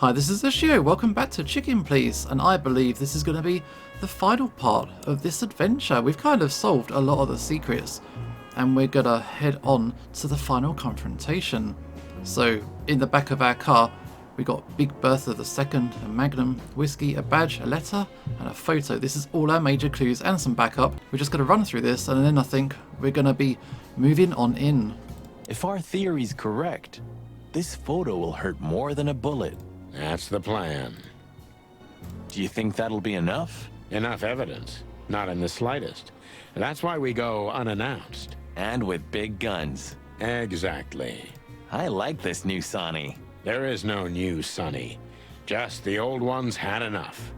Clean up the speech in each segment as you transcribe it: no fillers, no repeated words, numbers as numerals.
Hi, this is Ashio. Welcome back to Chicken Please, and I believe this is going to be the final part of this adventure. We've kind of solved a lot of the secrets, and we're going to head on to the final confrontation. So, in the back of our car, we got Big Bertha II, a Magnum, whiskey, a badge, a letter, and a photo. This is all our major clues and some backup. We're just going to run through this, and then I think we're going to be moving on in. If our theory's correct, this photo will hurt more than a bullet. That's the plan. Do you think that'll be enough? Enough evidence. Not in the slightest. That's why we go unannounced. And with big guns. Exactly. I like this new Sonny. There is no new Sonny. Just the old ones had enough.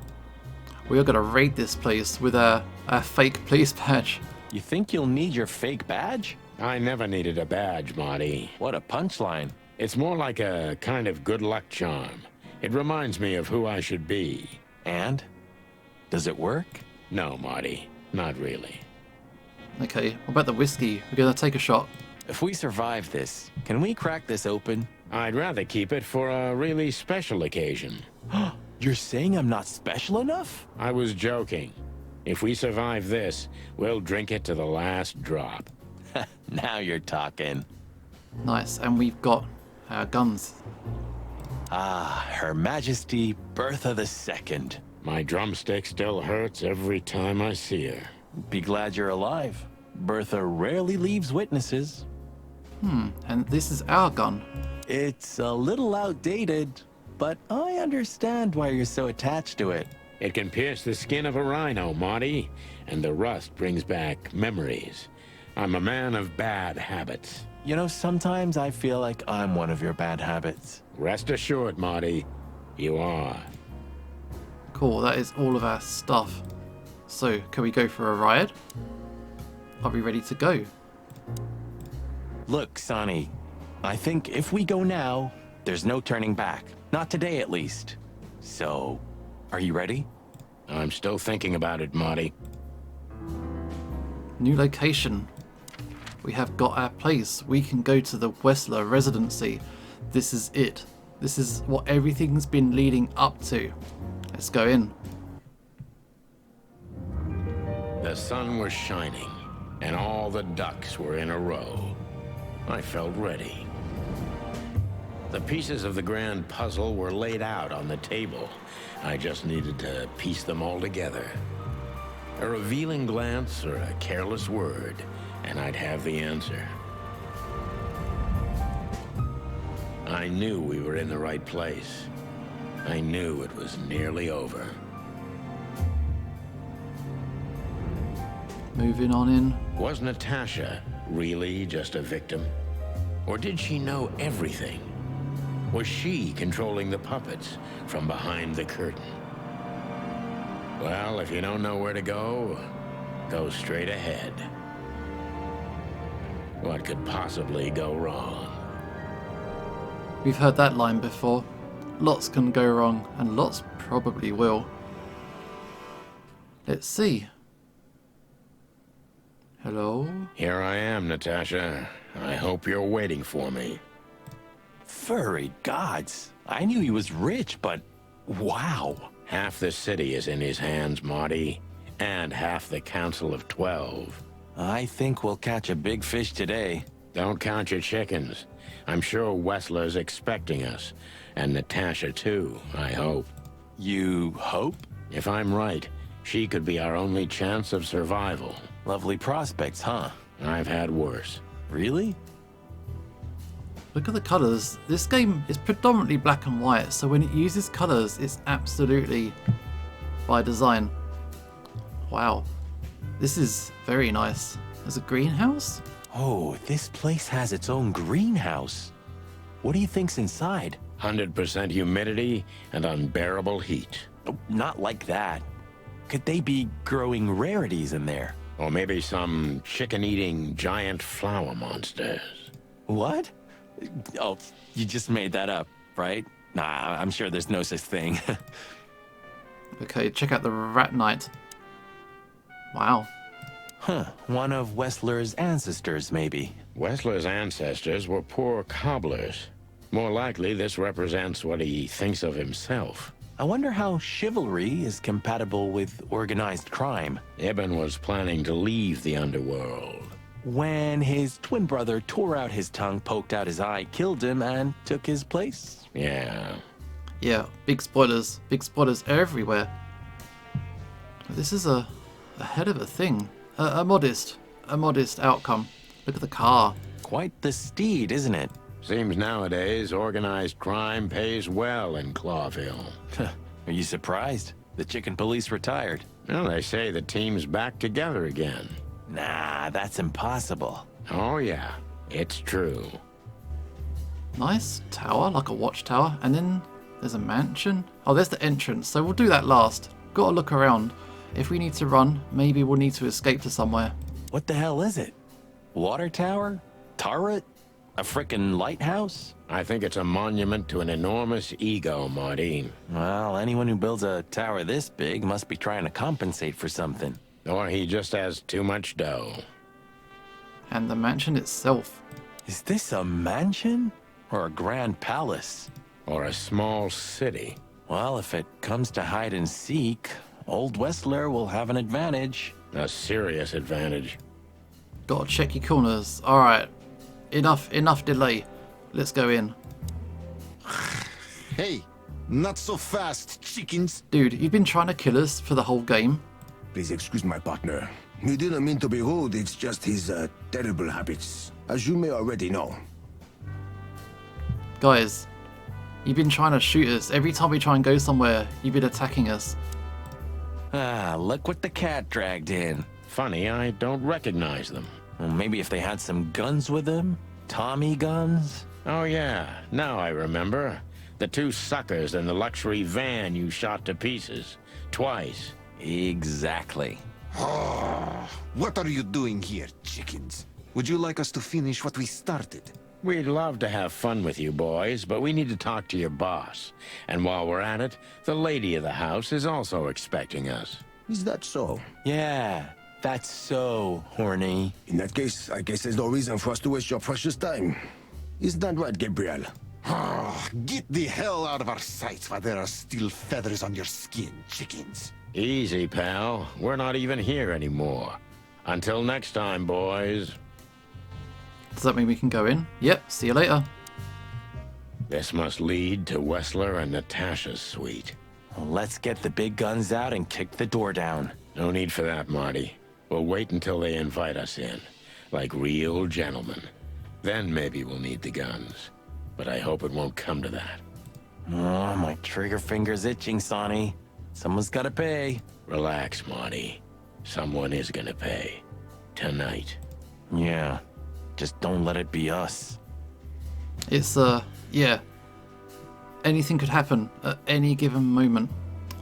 We are going to raid this place with our fake police badge. You think you'll need your fake badge? I never needed a badge, Marty. What a punchline. It's more like a kind of good luck charm. It reminds me of who I should be. And? Does it work? No, Marty. Not really. Okay, what about the whiskey? We're going to take a shot. If we survive this, can we crack this open? I'd rather keep it for a really special occasion. You're saying I'm not special enough? I was joking. If we survive this, we'll drink it to the last drop. Now you're talking. Nice, and we've got our guns. Ah, Her Majesty Bertha II. My drumstick still hurts every time I see her. Be glad you're alive. Bertha rarely leaves witnesses. And this is our gun. It's a little outdated, but I understand why you're so attached to it. It can pierce the skin of a rhino, Marty, and the rust brings back memories. I'm a man of bad habits. You know, sometimes I feel like I'm one of your bad habits. Rest assured, Marty, you are. Cool, that is all of our stuff. So, can we go for a ride? Are we ready to go? Look, Sonny, I think if we go now, there's no turning back. Not today, at least. So, are you ready? I'm still thinking about it, Marty. New location. We have got our place. We can go to the Wessler residency. This is it. This is what everything's been leading up to. Let's go in. The sun was shining, and all the ducks were in a row. I felt ready. The pieces of the grand puzzle were laid out on the table. I just needed to piece them all together. A revealing glance or a careless word, and I'd have the answer. I knew we were in the right place. I knew it was nearly over. Moving on in. Was Natasha really just a victim? Or did she know everything? Was she controlling the puppets from behind the curtain? Well, if you don't know where to go, go straight ahead. What could possibly go wrong? We've heard that line before. Lots can go wrong, and lots probably will. Let's see. Hello? Here I am, Natasha. I hope you're waiting for me. Furry gods. I knew he was rich, but wow. Half the city is in his hands, Marty, and half the Council of 12. I think we'll catch a big fish today. Don't count your chickens. I'm sure Wessler's expecting us, and Natasha too, I hope. You hope? If I'm right, she could be our only chance of survival. Lovely prospects, huh? I've had worse. Really? Look at the colours. This game is predominantly black and white, so when it uses colours, it's absolutely by design. Wow. This is very nice. There's a greenhouse? Oh, this place has its own greenhouse. What do you think's inside? 100% humidity and unbearable heat. Oh, not like that. Could they be growing rarities in there? Or maybe some chicken-eating giant flower monsters. What? Oh, you just made that up, right? Nah, I'm sure there's no such thing. Okay, check out the Rat Knight. Wow. Huh, one of Wessler's ancestors, maybe. Wessler's ancestors were poor cobblers. More likely, this represents what he thinks of himself. I wonder how chivalry is compatible with organized crime. Ibn was planning to leave the underworld. When his twin brother tore out his tongue, poked out his eye, killed him, and took his place. Yeah. Yeah, big spoilers everywhere. This is a head of a thing. A modest outcome. Look at the car. Quite the steed, isn't it? Seems nowadays organized crime pays well in Clawville. Are you surprised? The chicken police retired. Well, they say the team's back together again. Nah, that's impossible. Oh yeah, it's true. Nice tower, like a watchtower, and then there's a mansion. Oh, there's the entrance, so we'll do that last. Gotta look around. If we need to run, maybe we'll need to escape to somewhere. What the hell is it? Water tower? Turret? A frickin' lighthouse? I think it's a monument to an enormous ego, Marty. Well, anyone who builds a tower this big must be trying to compensate for something. Or he just has too much dough. And the mansion itself. Is this a mansion? Or a grand palace? Or a small city. Well, if it comes to hide and seek, Old Westler will have an advantage. A serious advantage. Gotta check your corners. Alright. Enough delay. Let's go in. Hey, not so fast, chickens. Dude, you've been trying to kill us for the whole game. Please excuse my partner. He didn't mean to be rude, it's just his terrible habits, as you may already know. Guys, you've been trying to shoot us. Every time we try and go somewhere, you've been attacking us. Ah, look what the cat dragged in. Funny, I don't recognize them. Well, maybe if they had some guns with them? Tommy guns? Oh yeah, now I remember. The two suckers in the luxury van you shot to pieces. Twice. Exactly. What are you doing here, chickens? Would you like us to finish what we started? We'd love to have fun with you boys, but we need to talk to your boss. And while we're at it, the lady of the house is also expecting us. Is that so? Yeah, that's so horny. In that case, I guess there's no reason for us to waste your precious time. Is that right, Gabriel? Get the hell out of our sights while there are still feathers on your skin, chickens. Easy, pal. We're not even here anymore. Until next time, boys. Does that mean we can go in? Yep, see you later. This must lead to Wessler and Natasha's suite. Well, let's get the big guns out and kick the door down. No need for that, Marty. We'll wait until they invite us in, like real gentlemen. Then maybe we'll need the guns. But I hope it won't come to that. Oh, my trigger finger's itching, Sonny. Someone's gotta pay. Relax, Marty. Someone is gonna pay. Tonight. Yeah, just don't let it be us. It's, yeah. Anything could happen at any given moment.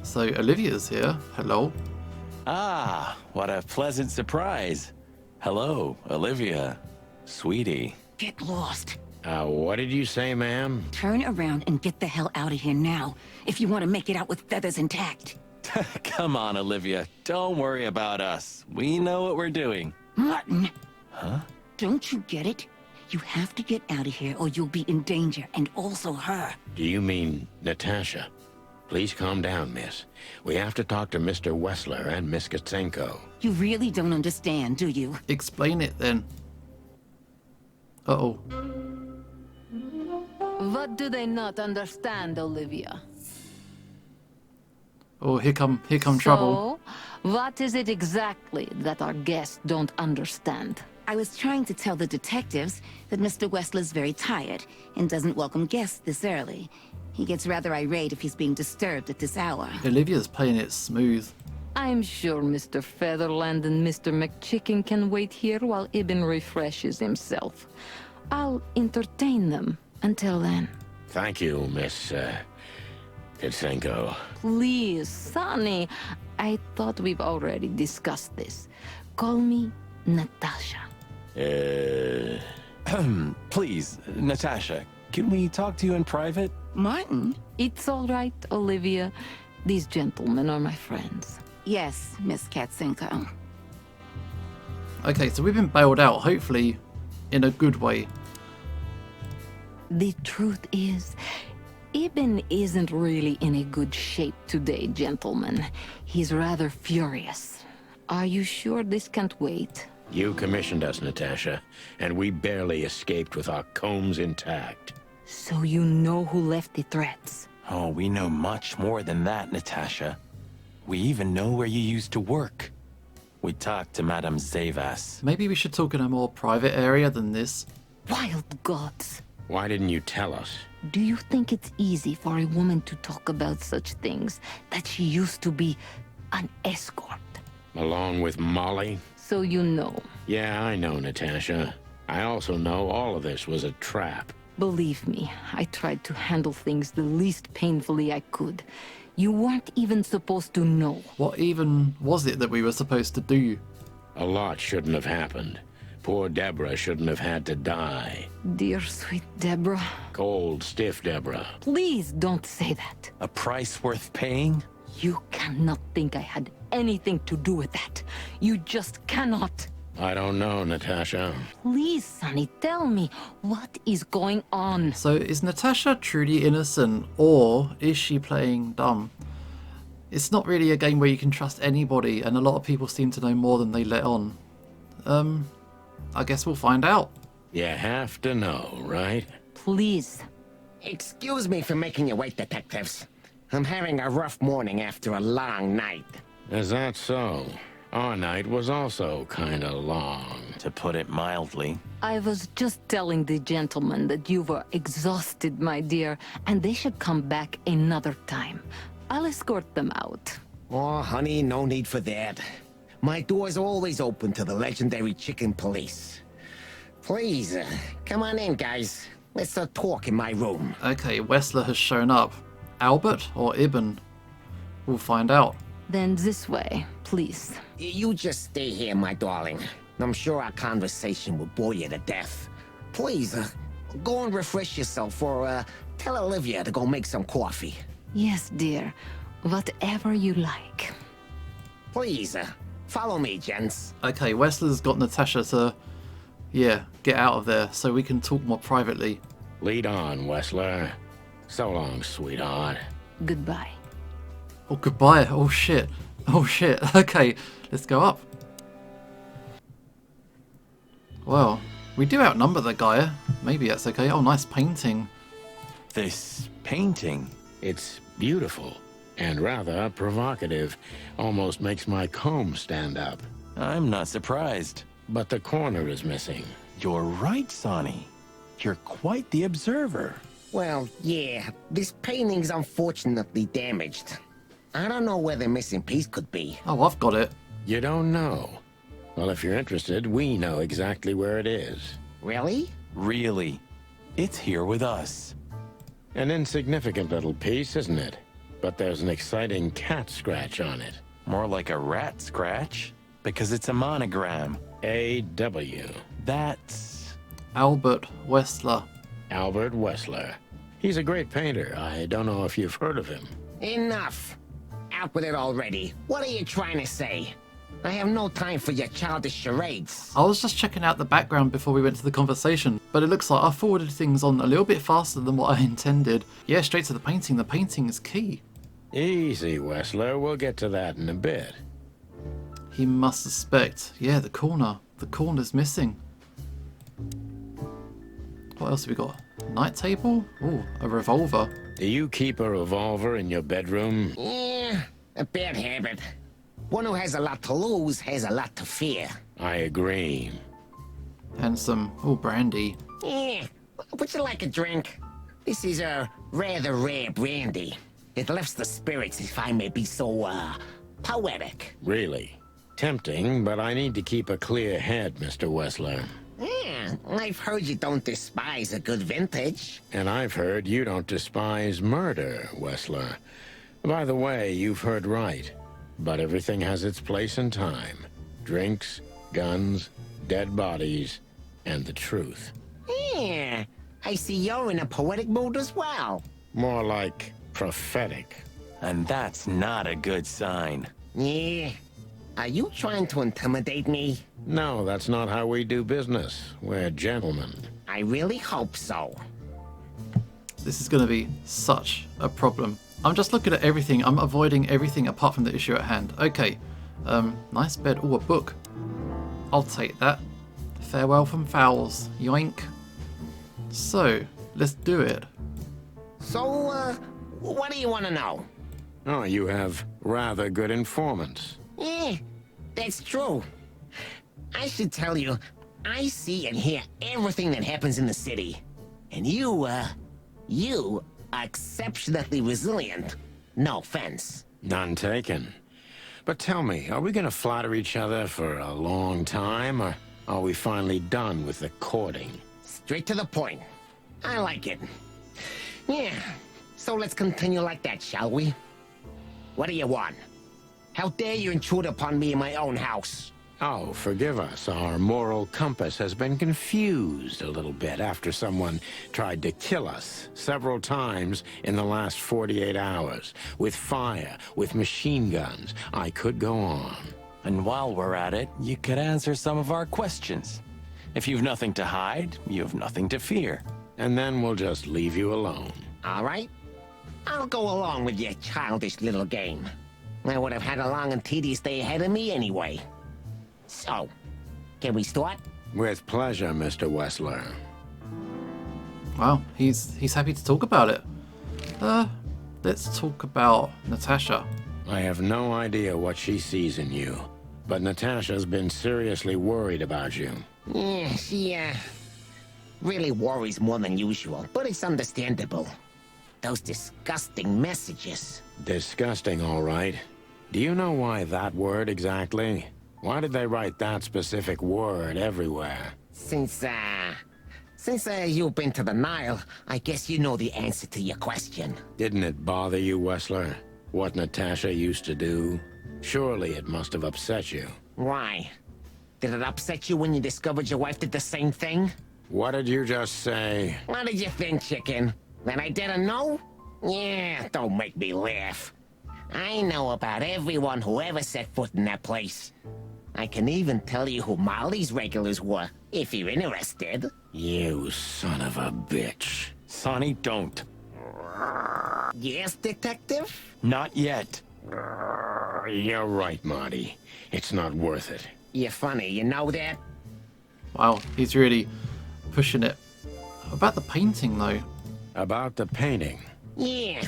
So, Olivia's here. Hello. Ah, what a pleasant surprise. Hello, Olivia. Sweetie. Get lost. What did you say, ma'am? Turn around and get the hell out of here now, if you want to make it out with feathers intact. Come on, Olivia. Don't worry about us. We know what we're doing. Martin! Huh? Don't you get it? You have to get out of here or you'll be in danger, and also her. Do you mean Natasha? Please calm down, miss. We have to talk to Mr. Wessler and Miss Katsenko. You really don't understand, do you? Explain it then. Uh-oh. What do they not understand, Olivia? Oh, here come trouble. So, what is it exactly that our guests don't understand? I was trying to tell the detectives that Mr. Wessler's very tired and doesn't welcome guests this early. He gets rather irate if he's being disturbed at this hour. Olivia's playing it smooth. I'm sure Mr. Featherland and Mr. McChicken can wait here while Ibn refreshes himself. I'll entertain them until then. Thank you, Miss, Katsenko. Please, Sonny. I thought we've already discussed this. Call me Natasha. Please, Natasha, can we talk to you in private? Martin? It's all right, Olivia. These gentlemen are my friends. Yes, Miss Katsenko. Okay, so we've been bailed out, hopefully in a good way. The truth is, Ibn isn't really in a good shape today, gentlemen. He's rather furious. Are you sure this can't wait? You commissioned us, Natasha, and we barely escaped with our combs intact. So you know who left the threats? Oh, we know much more than that, Natasha. We even know where you used to work. We talked to Madame Zavas. Maybe we should talk in a more private area than this. Wild gods! Why didn't you tell us? Do you think it's easy for a woman to talk about such things? That she used to be an escort? Along with Molly? So you know. Yeah, I know, Natasha. I also know all of this was a trap. Believe me, I tried to handle things the least painfully I could. You weren't even supposed to know. What even was it that we were supposed to do? A lot shouldn't have happened. Poor Deborah shouldn't have had to die. Dear sweet Deborah, Cold, stiff Deborah. please don't say that. A price worth paying? You cannot think I had anything to do with that. You just cannot. I don't know, Natasha. Please, Sonny, tell me, what is going on? So is Natasha truly innocent, or is she playing dumb? It's not really a game where you can trust anybody, and a lot of people seem to know more than they let on. I guess we'll find out. You have to know, right? Please. Excuse me for making you wait, detectives. I'm having a rough morning after a long night. Is that so? Our night was also kinda long. To put it mildly. I was just telling the gentleman that you were exhausted, my dear, and they should come back another time. I'll escort them out. Oh, honey, no need for that. My door's always open to the legendary chicken police. Please, come on in, guys. Let's talk in my room. Okay, Wessler has shown up. Albert or Ibn? We'll find out. Then this way, please. You just stay here, my darling. I'm sure our conversation will bore you to death. Please, go and refresh yourself, or tell Olivia to go make some coffee. Yes, dear. Whatever you like. Please, follow me, gents. Okay, Wessler's got Natasha to, get out of there so we can talk more privately. Lead on, Wessler. So long, sweetheart. Goodbye. Oh, goodbye. Oh, shit. Oh, shit. Okay, let's go up. Well, we do outnumber the guy. Maybe that's okay. Oh, nice painting. This painting. It's beautiful and rather provocative. Almost makes my comb stand up. I'm not surprised. But the corner is missing. You're right, Sonny. You're quite the observer. Well, yeah, this painting's unfortunately damaged. I don't know where the missing piece could be. Oh, I've got it. You don't know? Well, if you're interested, we know exactly where it is. Really? Really. It's here with us. An insignificant little piece, isn't it? But there's an exciting cat scratch on it. More like a rat scratch, because it's a monogram. A.W. That's... Albert Wessler. Albert Wessler. He's a great painter. I don't know if you've heard of him. Enough. Out with it already. What are you trying to say? I have no time for your childish charades. I was just checking out the background before we went to the conversation, but it looks like I forwarded things on a little bit faster than what I intended. Yeah, straight to the painting. The painting is key. Easy, Wessler. We'll get to that in a bit. He must suspect. Yeah, the corner. The corner's missing. What else have we got? Night table? Ooh, a revolver. Do you keep a revolver in your bedroom? Yeah, a bad habit. One who has a lot to lose has a lot to fear. I agree. And some, brandy. Yeah, would you like a drink? This is a rather rare brandy. It lifts the spirits, if I may be so, poetic. Really? Tempting, but I need to keep a clear head, Mr. Wessler. Yeah, I've heard you don't despise a good vintage. And I've heard you don't despise murder, Wessler. By the way, you've heard right. But everything has its place and time. Drinks, guns, dead bodies, and the truth. Yeah, I see you're in a poetic mood as well. More like prophetic. And that's not a good sign. Yeah. Are you trying to intimidate me? No, that's not how we do business. We're gentlemen. I really hope so. This is going to be such a problem. I'm just looking at everything. I'm avoiding everything apart from the issue at hand. Okay. Nice bed. Oh, a book. I'll take that. Farewell from Fowls. Yoink. So, let's do it. So, what do you want to know? Oh, you have rather good informants. Yeah, that's true. I should tell you, I see and hear everything that happens in the city. And you are exceptionally resilient. No offense. None taken. But tell me, are we going to flatter each other for a long time, or are we finally done with the courting? Straight to the point. I like it. Yeah, so let's continue like that, shall we? What do you want? How dare you intrude upon me in my own house? Oh, forgive us. Our moral compass has been confused a little bit after someone tried to kill us several times in the last 48 hours. With fire, with machine guns. I could go on. And while we're at it, you could answer some of our questions. If you've nothing to hide, you have nothing to fear. And then we'll just leave you alone. All right. I'll go along with your childish little game. I would have had a long and tedious day ahead of me anyway. So, can we start? With pleasure, Mr. Wessler. Wow, he's happy to talk about it. Let's talk about Natasha. I have no idea what she sees in you, but Natasha's been seriously worried about you. Yeah, she, really worries more than usual, but it's understandable. Those disgusting messages. Disgusting, all right. Do you know why that word exactly? Why did they write that specific word everywhere? Since you've been to the Nile, I guess you know the answer to your question. Didn't it bother you, Wessler? What Natasha used to do? Surely it must have upset you. Why? Did it upset you when you discovered your wife did the same thing? What did you just say? What did you think, chicken? That I didn't know? Yeah, don't make me laugh. I know about everyone who ever set foot in that place. I can even tell you who Molly's regulars were, if you're interested. You son of a bitch. Sonny, don't. Yes, detective? Not yet. You're right, Marty. It's not worth it. You're funny, you know that? Wow, he's really pushing it. About the painting, though. About the painting. Yeah.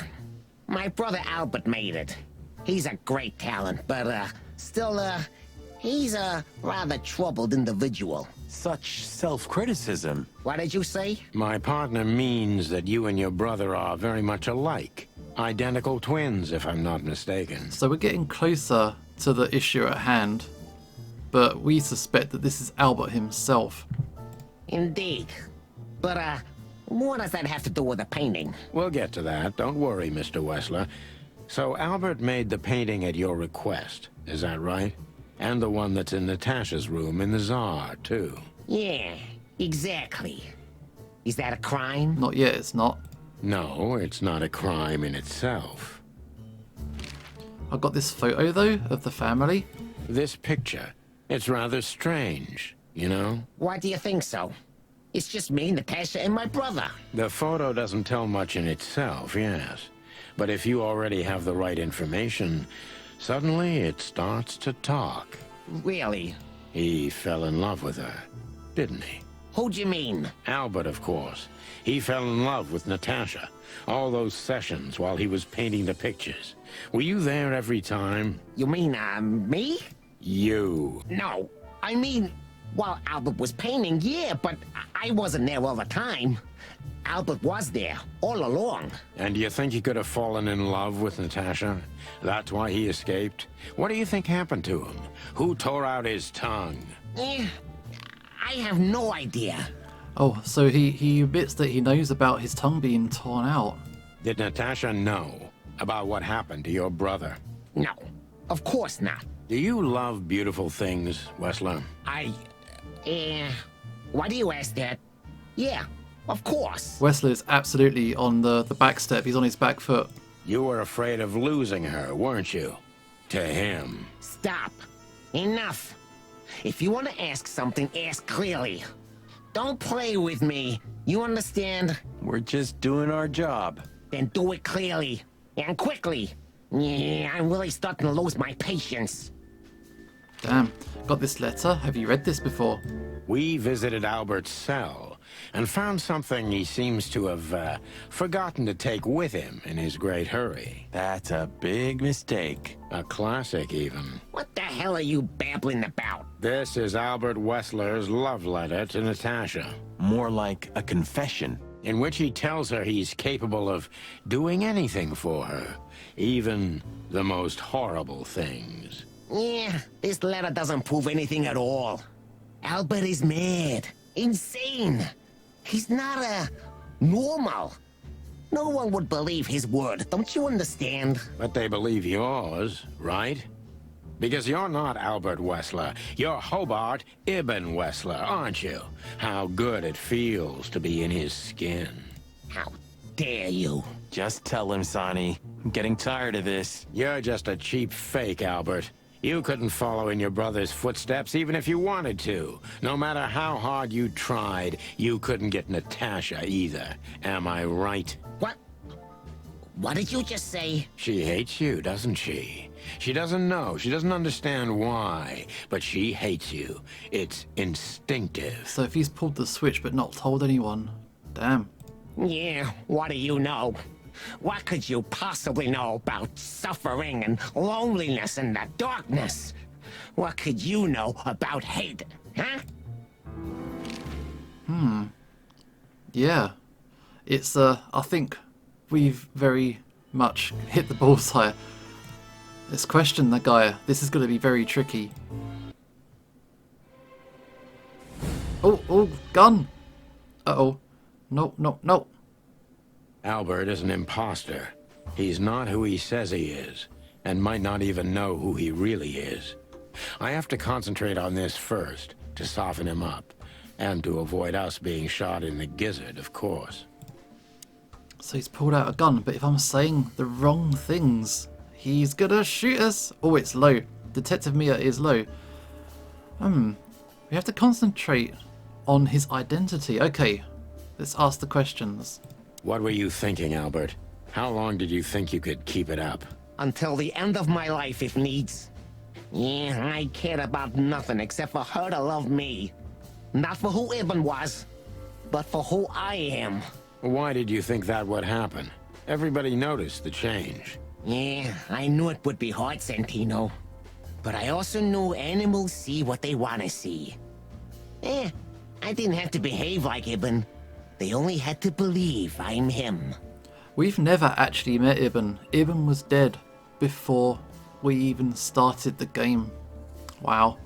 My brother Albert made it. He's a great talent, but, still, he's a rather troubled individual. Such self-criticism. What did you say? My partner means that you and your brother are very much alike. Identical twins, if I'm not mistaken. So we're getting closer to the issue at hand, but we suspect that this is Albert himself. Indeed. But, what does that have to do with the painting? We'll get to that. Don't worry, Mr. Wessler. So Albert made the painting at your request, is that right? And the one that's in Natasha's room in the Tsar, too. Yeah, exactly. Is that a crime? Not yet, it's not. No, it's not a crime in itself. I've got this photo, though, of the family. This picture, it's rather strange, you know? Why do you think so? It's just me, Natasha, and my brother. The photo doesn't tell much in itself, yes. But if you already have the right information, suddenly it starts to talk. Really? He fell in love with her, didn't he? Who do you mean? Albert, of course. He fell in love with Natasha. All those sessions while he was painting the pictures. Were you there every time? You mean, me? You. No, I mean, while Albert was painting, yeah, but I wasn't there all the time. Albert was there, all along. And do you think he could have fallen in love with Natasha? That's why he escaped? What do you think happened to him? Who tore out his tongue? Eh, I have no idea. Oh, so he admits that he knows about his tongue being torn out. Did Natasha know about what happened to your brother? No, of course not. Do you love beautiful things, Wessler? Why do you ask that? Yeah, of course. Wesley's absolutely on the back step. He's on his back foot. You were afraid of losing her, weren't you? To him. Stop. Enough. If you want to ask something, ask clearly. Don't play with me. You understand? We're just doing our job. Then do it clearly. And quickly. Yeah, I'm really starting to lose my patience. Damn. Got this letter. Have you read this before? We visited Albert's cell and found something he seems to have forgotten to take with him in his great hurry. That's a big mistake. A classic, even. What the hell are you babbling about? This is Albert Wessler's love letter to Natasha, More like a confession. in which he tells her he's capable of doing anything for her, even the most horrible things. Yeah, this letter doesn't prove anything at all. Albert is mad. Insane. He's not normal. No one would believe his word, don't you understand? But they believe yours, right? Because you're not Albert Wessler. You're Hobart Ibn Wessler, aren't you? How good it feels to be in his skin. How dare you? Just tell him, Sonny. I'm getting tired of this. You're just a cheap fake, Albert. You couldn't follow in your brother's footsteps even if you wanted to. No matter how hard you tried, you couldn't get Natasha either. Am I right? What? What did you just say? She hates you, doesn't she? She doesn't know. She doesn't understand why. But she hates you. It's instinctive. So if he's pulled the switch but not told anyone, damn. Yeah, what do you know? What could you possibly know about suffering and loneliness and the darkness? What could you know about hate, huh? Yeah. It's, I think we've very much hit the bullseye. Let's question the guy. This is going to be very tricky. Oh, gun! Uh-oh. No. Albert is an imposter. He's not who he says he is, and might not even know who he really is. I have to concentrate on this first, to soften him up, and to avoid us being shot in the gizzard, of course. So he's pulled out a gun, but if I'm saying the wrong things, he's gonna shoot us. Oh, it's low. Detective Mia is low. We have to concentrate on his identity. Okay, let's ask the questions. What were you thinking, Albert? How long did you think you could keep it up? Until the end of my life, if needs. Yeah, I cared about nothing except for her to love me. Not for who Ibn was, but for who I am. Why did you think that would happen? Everybody noticed the change. Yeah, I knew it would be hard, Santino. But I also knew animals see what they want to see. I didn't have to behave like Ibn. They only had to believe I'm him. We've never actually met Ibn. Ibn was dead before we even started the game. Wow.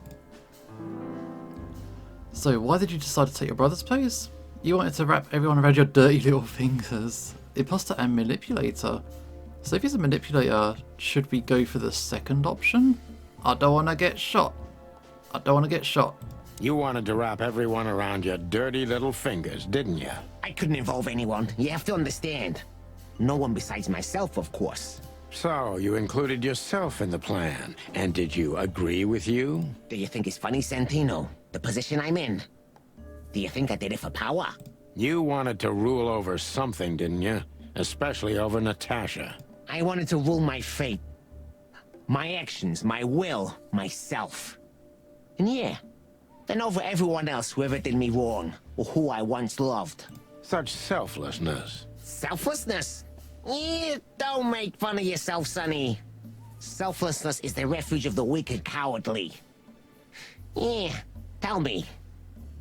So why did you decide to take your brother's place? You wanted to wrap everyone around your dirty little fingers. Imposter and manipulator. So if he's a manipulator, should we go for the second option? I don't want to get shot. You wanted to wrap everyone around your dirty little fingers, didn't you? I couldn't involve anyone. You have to understand. No one besides myself, of course. So, you included yourself in the plan. And did you agree with you? Do you think it's funny, Santino? The position I'm in? Do you think I did it for power? You wanted to rule over something, didn't you? Especially over Natasha. I wanted to rule my fate. My actions, my will, myself. And yeah, then over everyone else who ever did me wrong, or who I once loved. Such selflessness. Selflessness? Yeah, don't make fun of yourself, Sonny. Selflessness is the refuge of the weak and cowardly. Yeah, tell me.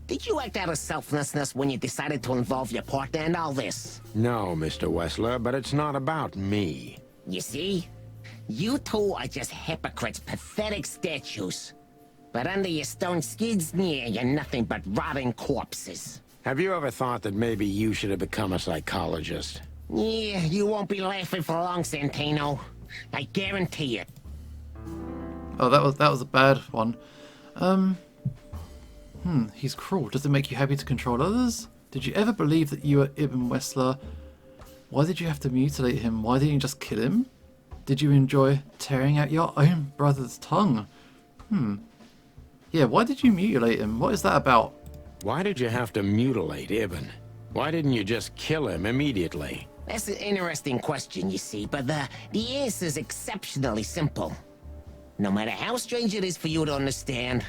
Did you act out of selflessness when you decided to involve your partner in all this? No, Mr. Wessler, but it's not about me. You see? You two are just hypocrites, pathetic statues. But under your stone skids, yeah, you're nothing but rotting corpses. Have you ever thought that maybe you should have become a psychologist? Yeah, you won't be laughing for long, Santino. I guarantee it. Oh, that was a bad one. He's cruel. Does it make you happy to control others? Did you ever believe that you were Ibn Wessler? Why did you have to mutilate him? Why didn't you just kill him? Did you enjoy tearing out your own brother's tongue? Yeah, why did you mutilate him? What is that about? Why did you have to mutilate Ibn? Why didn't you just kill him immediately? That's an interesting question, you see, but the answer is exceptionally simple. No matter how strange it is for you to understand,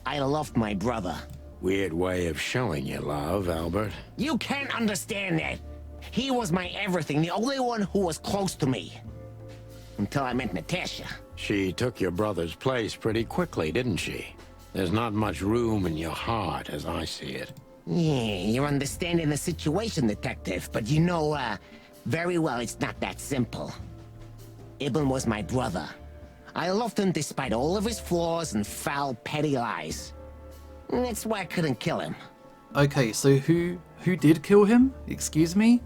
I loved my brother. Weird way of showing your love, Albert. You can't understand that. He was my everything, the only one who was close to me. Until I met Natasha. She took your brother's place pretty quickly, didn't she? There's not much room in your heart, as I see it. Yeah, you're understanding the situation, Detective, but you know, very well it's not that simple. Ibn was my brother. I loved him despite all of his flaws and foul, petty lies. And that's why I couldn't kill him. Okay, so who did kill him? Excuse me?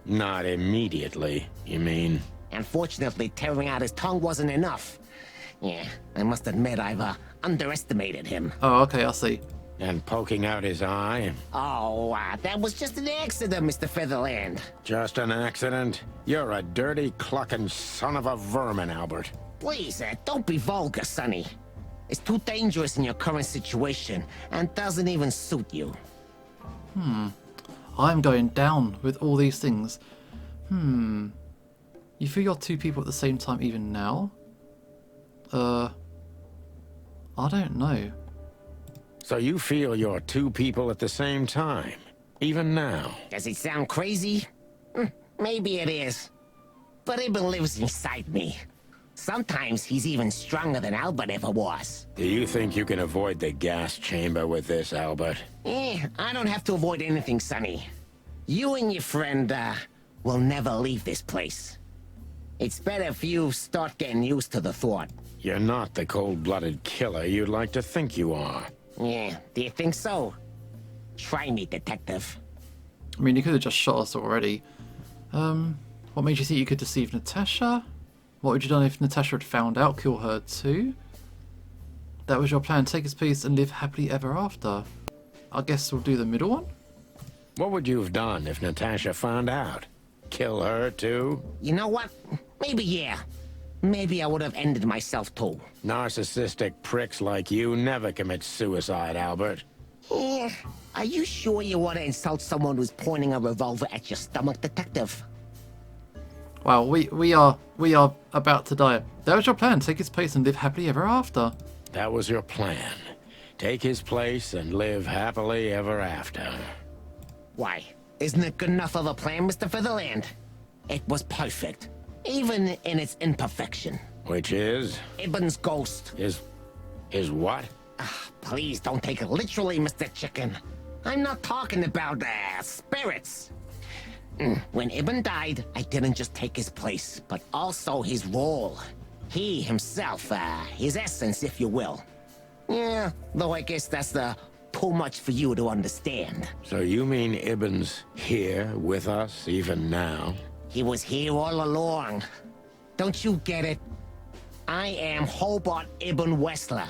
Not immediately, you mean? Unfortunately, tearing out his tongue wasn't enough. Yeah, I must admit I've underestimated him. Oh, okay, I see. And poking out his eye? Oh, that was just an accident, Mr. Featherland. Just an accident? You're a dirty, clucking son of a vermin, Albert. Please, don't be vulgar, Sonny. It's too dangerous in your current situation, and doesn't even suit you. I'm going down with all these things. You feel you're two people at the same time even now? I don't know. So you feel you're two people at the same time, even now? Does it sound crazy? Maybe it is. But Ibn lives inside me. Sometimes he's even stronger than Albert ever was. Do you think you can avoid the gas chamber with this, Albert? I don't have to avoid anything, Sonny. You and your friend, will never leave this place. It's better if you start getting used to the thought. You're not the cold-blooded killer you'd like to think you are. Yeah, do you think so? Try me, Detective. I mean, you could have just shot us already. What made you think you could deceive Natasha? What would you done if Natasha had found out? Kill her too? That was your plan, take his piece and live happily ever after. I guess we'll do the middle one? What would you have done if Natasha found out? Kill her too? You know what? Maybe yeah. Maybe I would have ended myself too. Narcissistic pricks like you never commit suicide, Albert. Yeah. Are you sure you want to insult someone who's pointing a revolver at your stomach, Detective? Wow, we are about to die. That was your plan, take his place and live happily ever after. That was your plan. Take his place and live happily ever after. Why? Isn't it good enough of a plan, Mr. Featherland? It was perfect, even in its imperfection. Which is? Ibn's ghost. Is what? Please don't take it literally, Mr. Chicken. I'm not talking about, spirits. When Ibn died, I didn't just take his place, but also his role. He himself, his essence, if you will. Yeah, though I guess that's too much for you to understand. So you mean Ibn's here with us even now? He was here all along. Don't you get it? I am Hobart Ibn Wessler.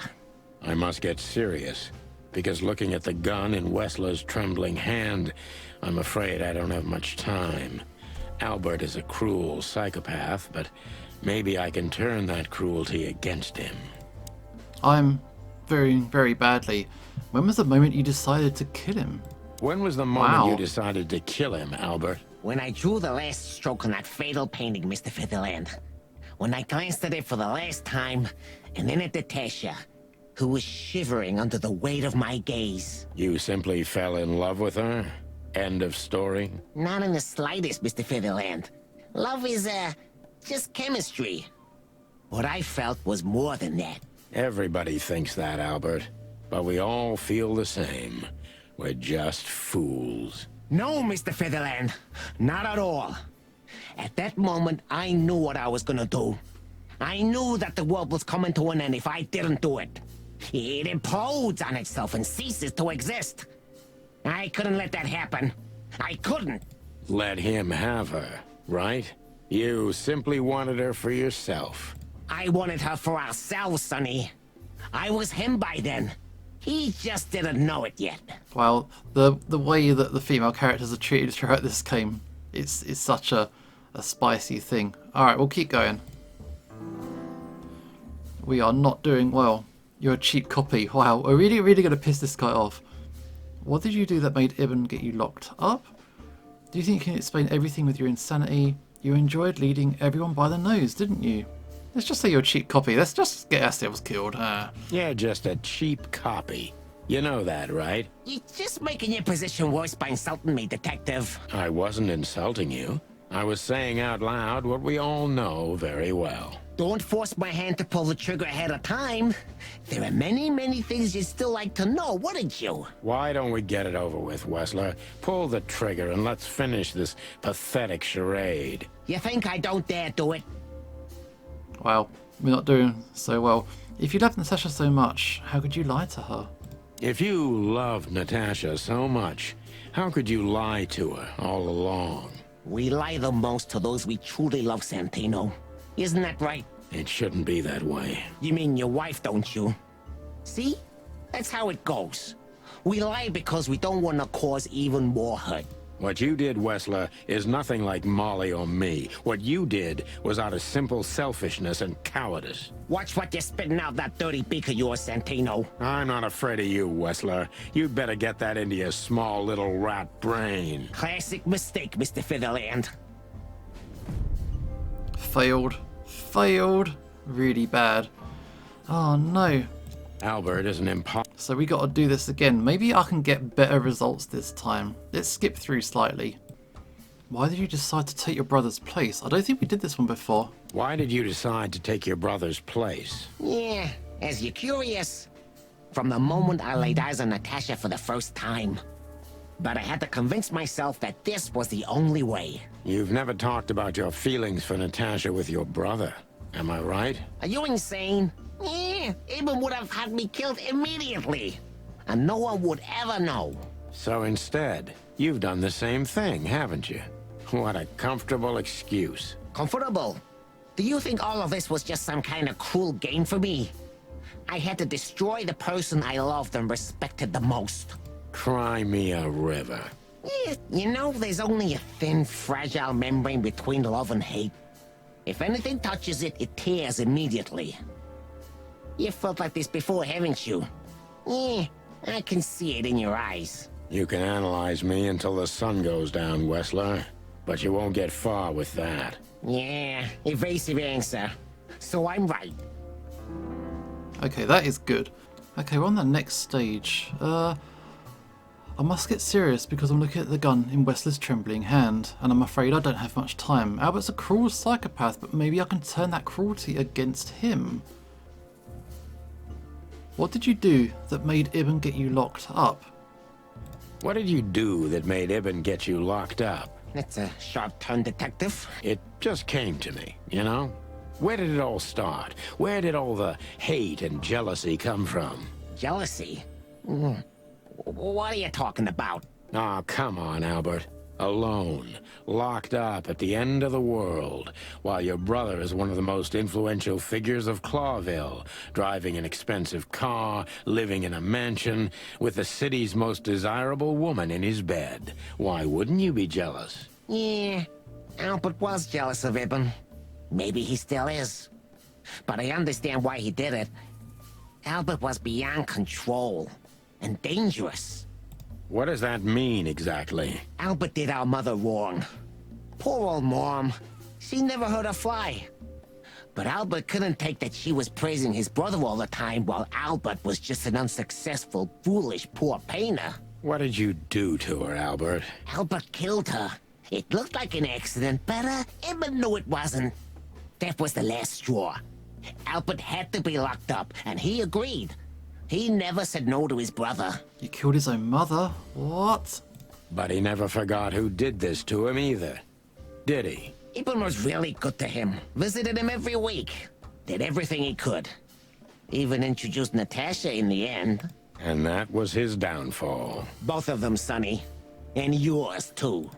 I must get serious, because looking at the gun in Wessler's trembling hand, I'm afraid I don't have much time. Albert is a cruel psychopath, but maybe I can turn that cruelty against him. I'm very, very badly. When was the moment you decided to kill him? When was the moment Wow. you decided to kill him, Albert? When I drew the last stroke on that fatal painting, Mr. Featherland. When I glanced at it for the last time, and then at Natasha, who was shivering under the weight of my gaze. You simply fell in love with her? End of story? Not in the slightest, Mr. Featherland. Love is, just chemistry. What I felt was more than that. Everybody thinks that, Albert. But we all feel the same. We're just fools. No, Mr. Featherland. Not at all. At that moment, I knew what I was gonna do. I knew that the world was coming to an end if I didn't do it. It implodes on itself and ceases to exist. I couldn't let that happen. I couldn't. Let him have her, right? You simply wanted her for yourself. I wanted her for ourselves, Sonny. I was him by then. He just didn't know it yet. Well, the way that the female characters are treated throughout this game, it's such a spicy thing. Alright, we'll keep going. We are not doing well. You're a cheap copy. Wow, we're really going to piss this guy off. What did you do that made Ibn get you locked up? Do you think you can explain everything with your insanity? You enjoyed leading everyone by the nose, didn't you? Let's just say you're a cheap copy. Let's just get Astios killed. You're just a cheap copy. You know that, right? You're just making your position worse by insulting me, Detective. I wasn't insulting you. I was saying out loud what we all know very well. Don't force my hand to pull the trigger ahead of time. There are many, many things you'd still like to know, wouldn't you? Why don't we get it over with, Wessler? Pull the trigger and let's finish this pathetic charade. You think I don't dare do it? Well, we're not doing so well. If you loved Natasha so much, how could you lie to her? If you loved Natasha so much, how could you lie to her all along? We lie the most to those we truly love, Santino. Isn't that right? It shouldn't be that way. You mean your wife, don't you? See? That's how it goes. We lie because we don't want to cause even more hurt. What you did, Wessler, is nothing like Molly or me. What you did was out of simple selfishness and cowardice. Watch what you're spitting out that dirty beak of yours, Santino. I'm not afraid of you, Wessler. You'd better get that into your small little rat brain. Classic mistake, Mr. Featherland. Failed. Failed. Really bad. Oh no. Albert is an imposter. So we got to do this again. Maybe I can get better results this time. Let's skip through slightly. Why did you decide to take your brother's place? I don't think we did this one before. Why did you decide to take your brother's place? Yeah, as you're curious. From the moment I laid eyes on Natasha for the first time. But I had to convince myself that this was the only way. You've never talked about your feelings for Natasha with your brother. Am I right? Are you insane? Yeah, Ibn would have had me killed immediately. And no one would ever know. So instead, you've done the same thing, haven't you? What a comfortable excuse. Comfortable? Do you think all of this was just some kind of cruel game for me? I had to destroy the person I loved and respected the most. Cry me a river. Yeah, you know, there's only a thin, fragile membrane between love and hate. If anything touches it, it tears immediately. You felt like this before, haven't you? Yeah, I can see it in your eyes. You can analyze me until the sun goes down, Wessler. But you won't get far with that. Yeah, evasive answer. So I'm right. Okay, that is good. Okay, we're on the next stage. I must get serious because I'm looking at the gun in Wessler's trembling hand, and I'm afraid I don't have much time. Albert's a cruel psychopath, but maybe I can turn that cruelty against him. What did you do that made Ibn get you locked up? What did you do that made Ibn get you locked up? That's a sharp turn, Detective. It just came to me, you know? Where did it all start? Where did all the hate and jealousy come from? Jealousy? What are you talking about? Oh, come on, Albert. Alone, locked up at the end of the world, while your brother is one of the most influential figures of Clawville, driving an expensive car, living in a mansion, with the city's most desirable woman in his bed. Why wouldn't you be jealous? Yeah, Albert was jealous of Ibn. Maybe he still is. But I understand why he did it. Albert was beyond control, and dangerous. What does that mean, exactly? Albert did our mother wrong. Poor old Mom. She never hurt a fly. But Albert couldn't take that she was praising his brother all the time while Albert was just an unsuccessful, foolish, poor painter. What did you do to her, Albert? Albert killed her. It looked like an accident, but Ibn knew it wasn't. That was the last straw. Albert had to be locked up, and he agreed. He never said no to his brother. You killed his own mother? What? But he never forgot who did this to him either. Did he? Ibn was really good to him. Visited him every week. Did everything he could. Even introduced Natasha in the end. And that was his downfall. Both of them, Sonny. And yours, too.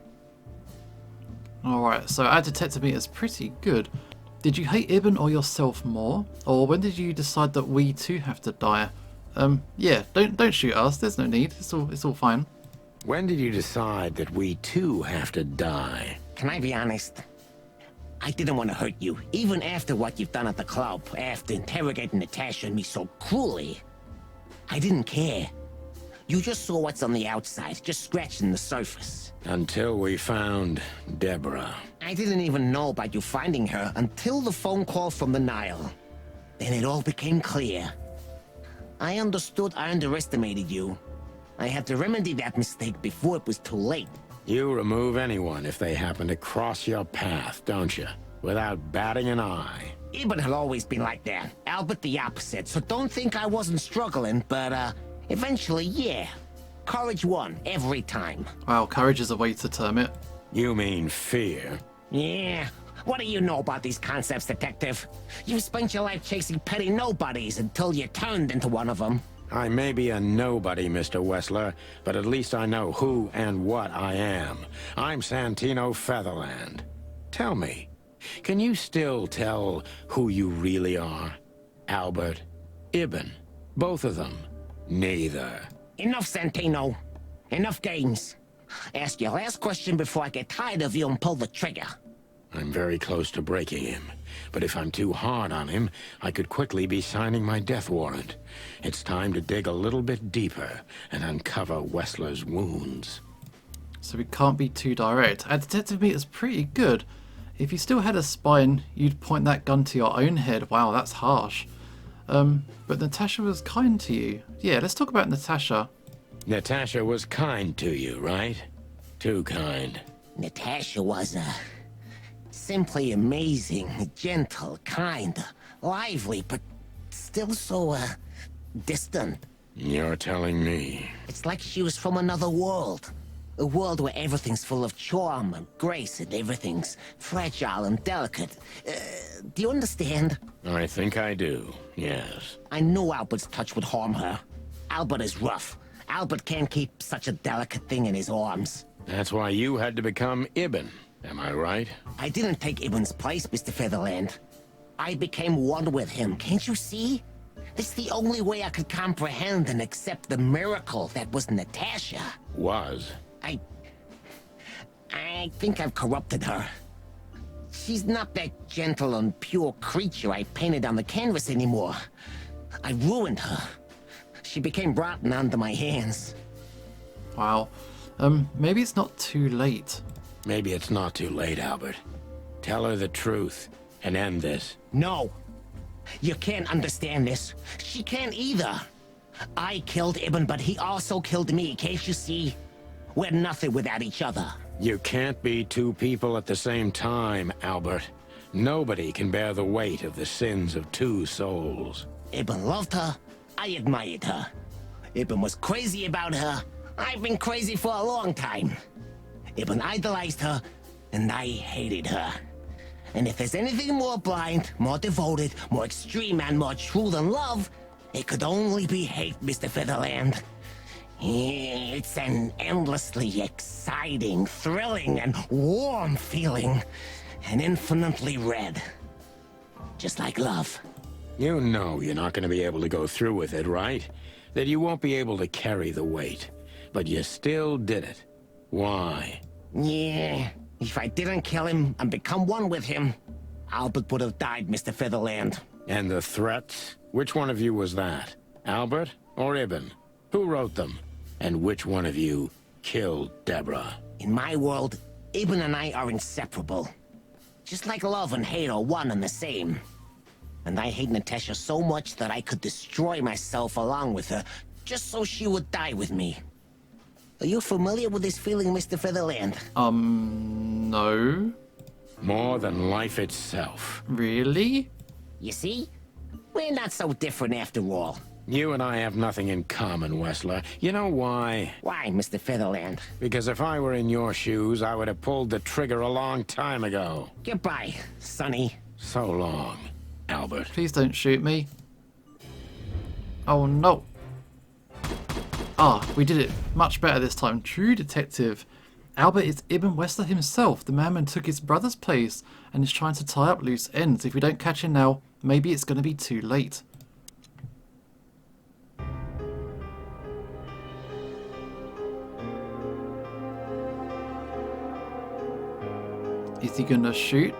Alright, so our detective meter's pretty good. Did you hate Ibn or yourself more? Or when did you decide that we too have to die? Yeah, don't shoot us, there's no need, it's all fine. When did you decide that we too have to die? Can I be honest? I didn't want to hurt you, even after what you've done at the club, after interrogating Natasha and me so cruelly. I didn't care. You just saw what's on the outside, just scratching the surface. Until we found Deborah. I didn't even know about you finding her until the phone call from the Nile. Then it all became clear. I understood I underestimated you. I had to remedy that mistake before it was too late. You remove anyone if they happen to cross your path, don't you? Without batting an eye. Ibn had always been like that. Albert the opposite, so don't think I wasn't struggling, but eventually, yeah. Courage won, every time. Wow, courage is a way to term it. You mean fear? Yeah. What do you know about these concepts, Detective? You spent your life chasing petty nobodies until you turned into one of them. I may be a nobody, Mr. Wessler, but at least I know who and what I am. I'm Santino Featherland. Tell me, can you still tell who you really are? Albert? Ibn? Both of them? Neither. Enough, Santino. Enough games. Ask your last question before I get tired of you and pull the trigger. I'm very close to breaking him, but if I'm too hard on him, I could quickly be signing my death warrant. It's time to dig a little bit deeper and uncover Wessler's wounds. So we can't be too direct. Our detective meter's pretty good. If you still had a spine, you'd point that gun to your own head. Wow, that's harsh. But Natasha was kind to you. Yeah, let's talk about Natasha. Natasha was kind to you, right? Too kind. Natasha was, simply amazing, gentle, kind, lively, but still so, distant. You're telling me. It's like she was from another world. A world where everything's full of charm and grace and everything's fragile and delicate. Do you understand? I think I do, yes. I knew Albert's touch would harm her. Albert is rough. Albert can't keep such a delicate thing in his arms. That's why you had to become Ibn, am I right? I didn't take Ibn's place, Mr. Featherland. I became one with him, can't you see? It's the only way I could comprehend and accept the miracle that was Natasha. Was? I think I've corrupted her. She's not that gentle and pure creature I painted on the canvas anymore. I ruined her. She became rotten under my hands. Wow. Maybe it's not too late. Maybe it's not too late, Albert. Tell her the truth and end this. No. You can't understand this. She can't either. I killed Ibn, but he also killed me, can't you see? We're nothing without each other. You can't be two people at the same time, Albert. Nobody can bear the weight of the sins of two souls. Ibn loved her. I admired her. Ibn was crazy about her. I've been crazy for a long time. Ibn idolized her, and I hated her. And if there's anything more blind, more devoted, more extreme, and more true than love, it could only be hate, Mr. Featherland. It's an endlessly exciting, thrilling, and warm feeling. And infinitely red. Just like love. You know you're not going to be able to go through with it, right? That you won't be able to carry the weight. But you still did it. Why? Yeah, if I didn't kill him and become one with him, Albert would have died, Mr. Featherland. And the threats? Which one of you was that? Albert or Ibn? Who wrote them? And which one of you killed Deborah? In my world, Ibn and I are inseparable. Just like love and hate are one and the same. And I hate Natasha so much that I could destroy myself along with her, just so she would die with me. Are you familiar with this feeling, Mr. Featherland? No. More than life itself. Really? You see? We're not so different after all. You and I have nothing in common, Wessler. You know why? Why, Mr. Featherland? Because if I were in your shoes, I would have pulled the trigger a long time ago. Goodbye, Sonny. So long, Albert. Please don't shoot me. Oh no. Ah, we did it. Much better this time. True detective. Albert is Ibn Wessler himself. The madman took his brother's place and is trying to tie up loose ends. If we don't catch him now, maybe it's going to be too late. Is he going to shoot?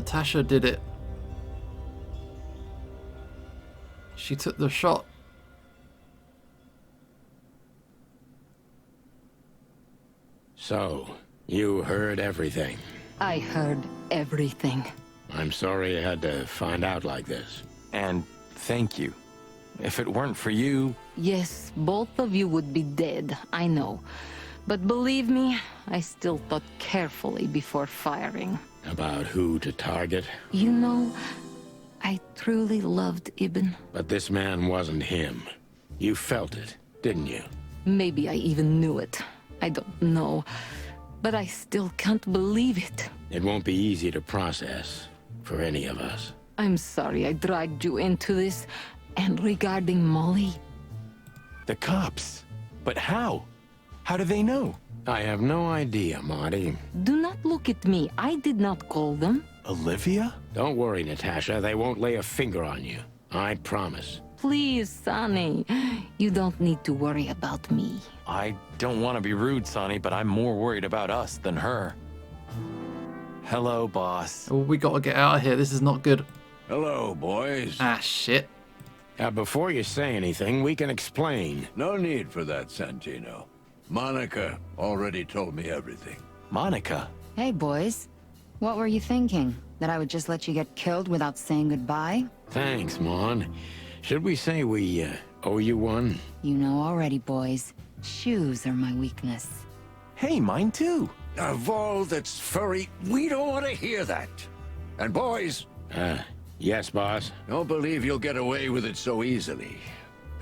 Natasha did it. She took the shot. So, you heard everything. I heard everything. I'm sorry you had to find out like this. And thank you. If it weren't for you, Yes, both of you would be dead, I know. But believe me, I still thought carefully before firing. About who to target. You know, I truly loved Ibn. But this man wasn't him. You felt it, didn't you? Maybe I even knew it. I don't know. But I still can't believe it. It won't be easy to process for any of us. I'm sorry I dragged you into this. And regarding Molly, the cops. But how? How do they know? I have no idea, Marty. do not look at me. I did not call them. Olivia? Don't worry, Natasha. They won't lay a finger on you. I promise. Please, Sonny. You don't need to worry about me. I don't want to be rude, Sonny, but I'm more worried about us than her. Hello, boss. Oh, we gotta get out of here. This is not good. Hello, boys. Ah, shit. Before you say anything, we can explain. No need for that, Santino. Monica already told me everything. Monica? Hey, boys. What were you thinking? That I would just let you get killed without saying goodbye? Thanks, Mon. Should we say we owe you one? You know already, boys. Shoes are my weakness. Hey, mine too. Of all that's furry, we don't want to hear that. And boys, Yes, boss. don't believe you'll get away with it so easily.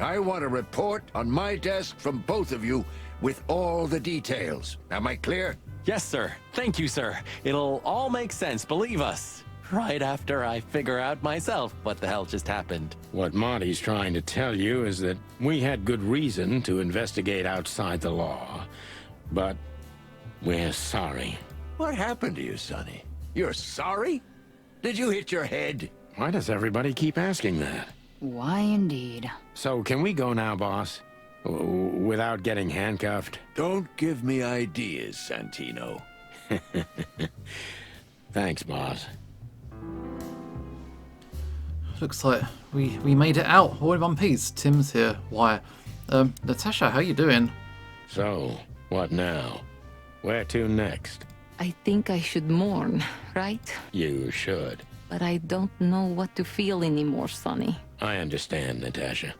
I want a report on my desk from both of you with all the details. Am I clear? Yes, sir. Thank you, sir. It'll all make sense, believe us. Right after I figure out myself what the hell just happened. What Marty's trying to tell you is that we had good reason to investigate outside the law. But we're sorry. What happened to you, Sonny? You're sorry? Did you hit your head? Why does everybody keep asking that? Why indeed? So can we go now, boss? Without getting handcuffed? Don't give me ideas, Santino. Thanks, boss. Looks like we made it out. All in one piece. Tim's here. Why? Natasha, how you doing? So, what now? Where to next? I think I should mourn, right? You should. But I don't know what to feel anymore, Sonny. I understand, Natasha.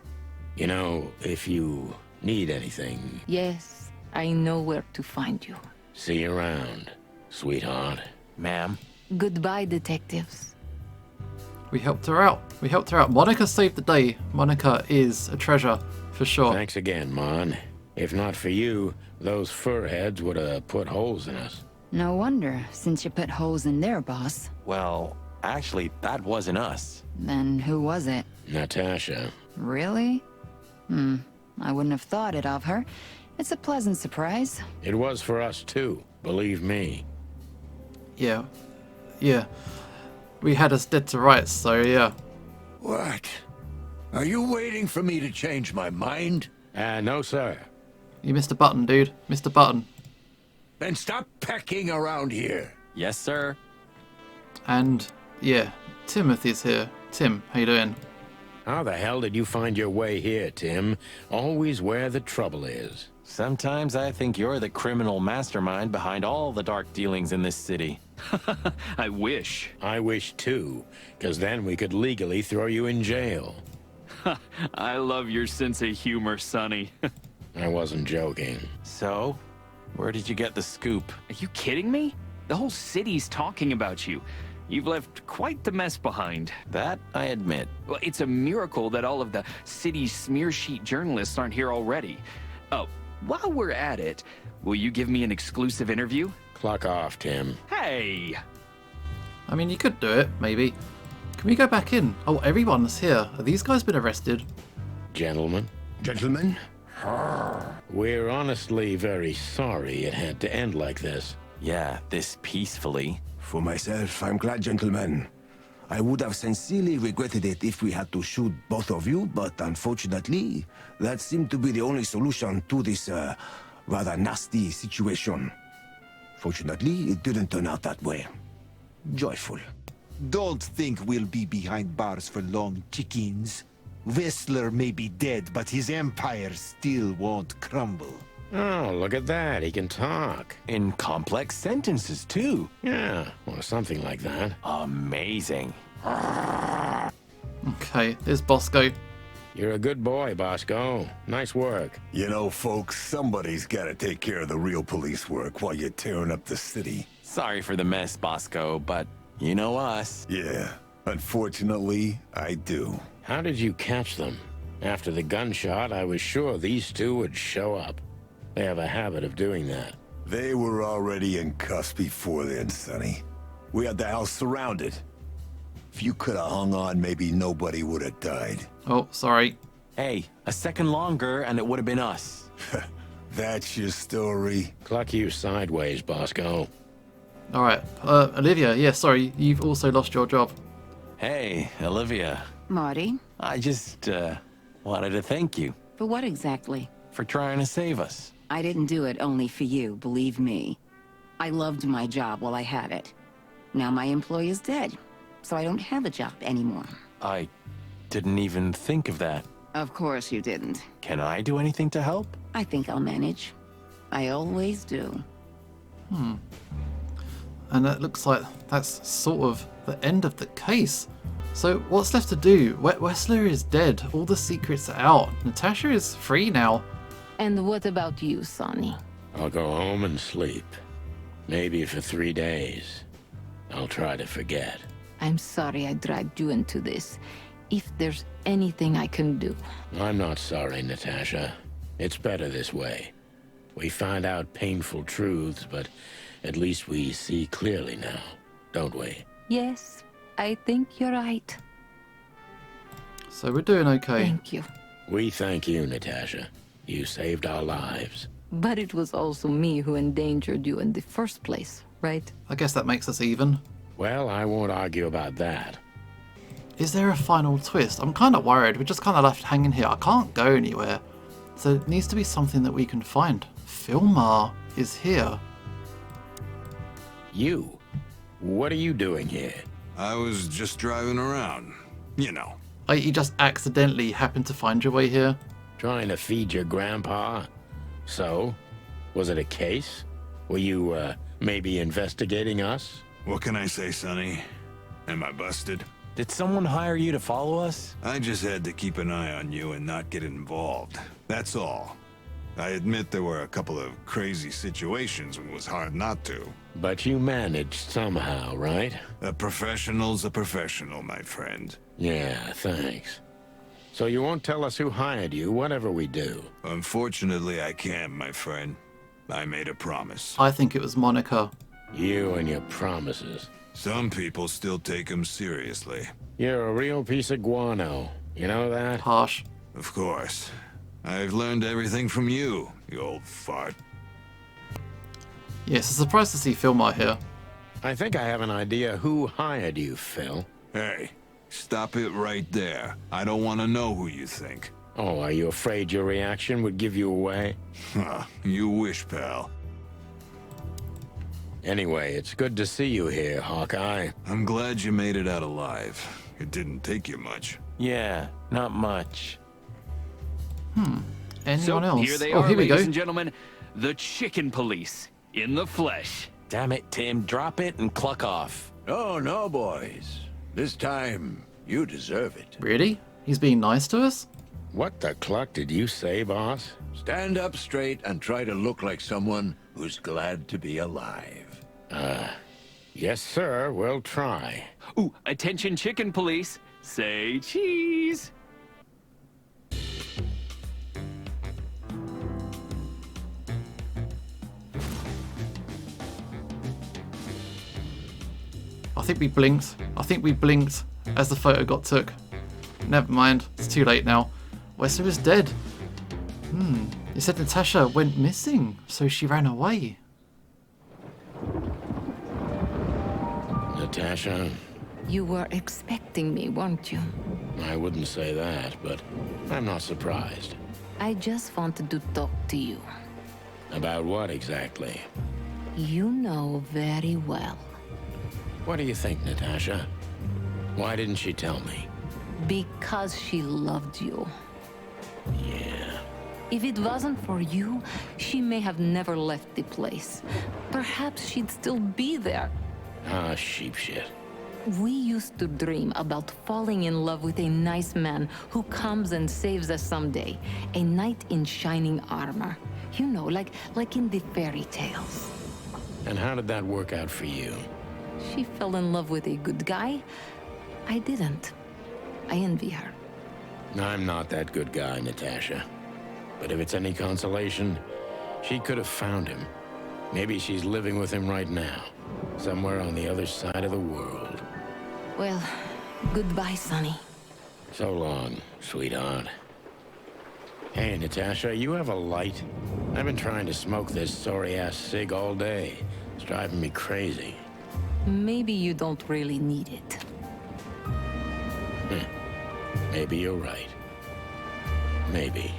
You know, if you need anything, Yes, I know where to find you. see you around, sweetheart. Ma'am? Goodbye, detectives. We helped her out. We helped her out. Monica saved the day. Monica is a treasure, for sure. Thanks again, Mon. If not for you, those furheads would have put holes in us. No wonder, since you put holes in their boss. Well, actually, that wasn't us. Then who was it? Natasha. Really? I wouldn't have thought it of her. It's a pleasant surprise. It was for us too, believe me. Yeah. Yeah. We had us dead to rights, so yeah. What? Are you waiting for me to change my mind? No, sir. You missed a button, dude. Missed a button. Then stop pecking around here. Yes, sir. And, yeah, Timothy's here. Tim, how you doing? How the hell did you find your way here, Tim? Always where the trouble is. Sometimes I think you're the criminal mastermind behind all the dark dealings in this city. I wish. I wish too, because then we could legally throw you in jail. I love your sense of humor, Sonny. I wasn't joking. So, where did you get the scoop? Are you kidding me? The whole city's talking about you. You've left quite the mess behind. That I admit. Well, it's a miracle that all of the city's smear sheet journalists aren't here already. Oh, while we're at it, will you give me an exclusive interview? Clock off, Tim. Hey! I mean, you could do it, maybe. Can we go back in? Oh, everyone's here. Have these guys been arrested? Gentlemen, Gentlemen? we're honestly very sorry it had to end like this. Yeah, this peacefully. For myself, I'm glad, gentlemen. I would have sincerely regretted it if we had to shoot both of you, but unfortunately, that seemed to be the only solution to this, rather nasty situation. Fortunately, it didn't turn out that way. Joyful. Don't think we'll be behind bars for long, chickens. Whistler may be dead, but his empire still won't crumble. Oh, look at that. He can talk. In complex sentences, too. Yeah, or something like that. Amazing. Okay, here's Bosco. You're a good boy, Bosco. Nice work. You know, folks, somebody's gotta take care of the real police work while you're tearing up the city. Sorry for the mess, Bosco, but you know us. Yeah, unfortunately, I do. How did you catch them? After the gunshot, I was sure these two would show up. They have a habit of doing that. They were already in cuffs before then, Sonny. We had the house surrounded. If you could have hung on, maybe nobody would have died. Oh, sorry. Hey, a second longer and it would have been us. That's your story? Cluck you sideways, Bosco. Alright, Olivia, yeah, sorry, you've also lost your job. Hey, Olivia. Marty? I just, wanted to thank you For what exactly? for trying to save us. I didn't do it only for you, believe me. I loved my job while I had it. Now my employee is dead, so I don't have a job anymore. I didn't even think of that. Of course you didn't. Can I do anything to help? I think I'll manage. I always do. And it looks like that's sort of the end of the case. So what's left to do? Whistler is dead. All the secrets are out. Natasha is free now. And what about you, Sonny? I'll go home and sleep. Maybe for 3 days. I'll try to forget. I'm sorry I dragged you into this. If there's anything I can do. I'm not sorry, Natasha. It's better this way. We find out painful truths, but at least we see clearly now, don't we? Yes, I think you're right. So we're doing okay. Thank you. We thank you, Natasha. You saved our lives. But it was also me who endangered you in the first place, right? I guess that makes us even. Well, I won't argue about that. Is there a final twist? I'm kind of worried. We're just kind of left hanging here. I can't go anywhere. So it needs to be something that we can find. Filmar is here. You? What are you doing here? I was just driving around. You know. You just accidentally happened to find your way here. Trying to feed your grandpa? So? Was it a case? Were you, maybe investigating us? What can I say, Sonny? Am I busted? Did someone hire you to follow us? I just had to keep an eye on you and not get involved. That's all. I admit there were a couple of crazy situations when it was hard not to. But you managed somehow, right? A professional's a professional, my friend. Yeah, thanks. So you won't tell us who hired you, whatever we do? Unfortunately, I can't, my friend. I made a promise. I think it was Monica. You and your promises. Some people still take them seriously. You're a real piece of guano. You know that? Harsh. Of course. I've learned everything from you, you old fart. Yes, a surprise to see Filmar here. I think I have an idea who hired you, Phil. Hey, stop it right there. I don't want to know who you think. Oh, are you afraid your reaction would give you away? Huh, you wish, pal. Anyway, it's good to see you here, Hawkeye. I'm glad you made it out alive. It didn't take you much. Yeah, not much. Anyone else? Here they Oh, are, here we ladies go. and gentlemen. The Chicken Police. In the flesh. Damn it, Tim. Drop it and cluck off. Oh, no, boys. This time, you deserve it. Really? He's being nice to us? What the cluck did you say, boss? Stand up straight and try to look like someone who's glad to be alive. Yes, sir, we'll try. Ooh, attention Chicken Police. Say cheese. I think we blinked. I think we blinked as the photo got took. Never mind. It's too late now. Whistler is dead. You said Natasha went missing, so she ran away. Natasha, You were expecting me, weren't you? I wouldn't say that, but I'm not surprised. I just wanted to talk to you. About what exactly? You know very well. What do you think, Natasha? Why didn't she tell me? Because she loved you. Yeah. If it wasn't for you, she may have never left the place. Perhaps she'd still be there. Ah, sheep shit. We used to dream about falling in love with a nice man who comes and saves us someday. A knight in shining armor. You know, like in the fairy tales. And how did that work out for you? She fell in love with a good guy. I didn't. I envy her. I'm not that good guy, Natasha. But if it's any consolation, she could have found him. Maybe she's living with him right now. Somewhere on the other side of the world. Well, goodbye, Sonny. So long, sweetheart. Hey, Natasha, you have a light? I've been trying to smoke this sorry-ass cig all day. It's driving me crazy. Maybe you don't really need it. Maybe you're right. Maybe.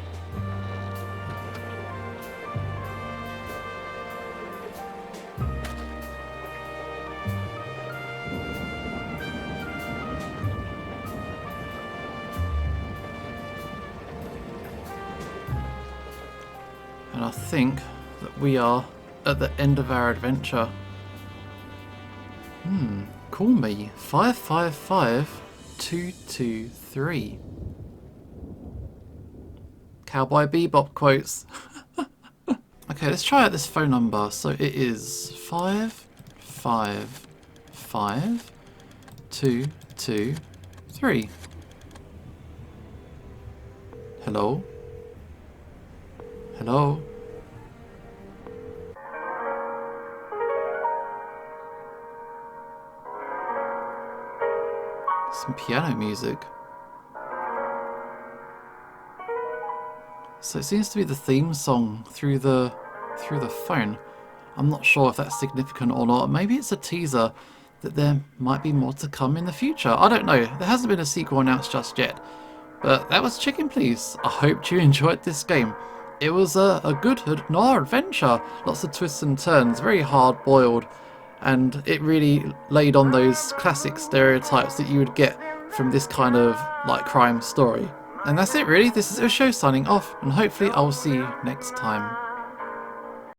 And I think that we are at the end of our adventure. Call me 555-223. Cowboy Bebop quotes. Okay, let's try out this phone number. So it is 555-223. Hello? Hello? Some piano music. So it seems to be the theme song through the phone. I'm not sure if that's significant or not. Maybe it's a teaser that there might be more to come in the future. I don't know. There hasn't been a sequel announced just yet. But that was Chicken Please. I hope you enjoyed this game. It was a good noir adventure. Lots of twists and turns, very hard boiled. And it really laid on those classic stereotypes that you would get from this kind of like crime story. And that's it really. This is Usho signing off, and hopefully I'll see you next time.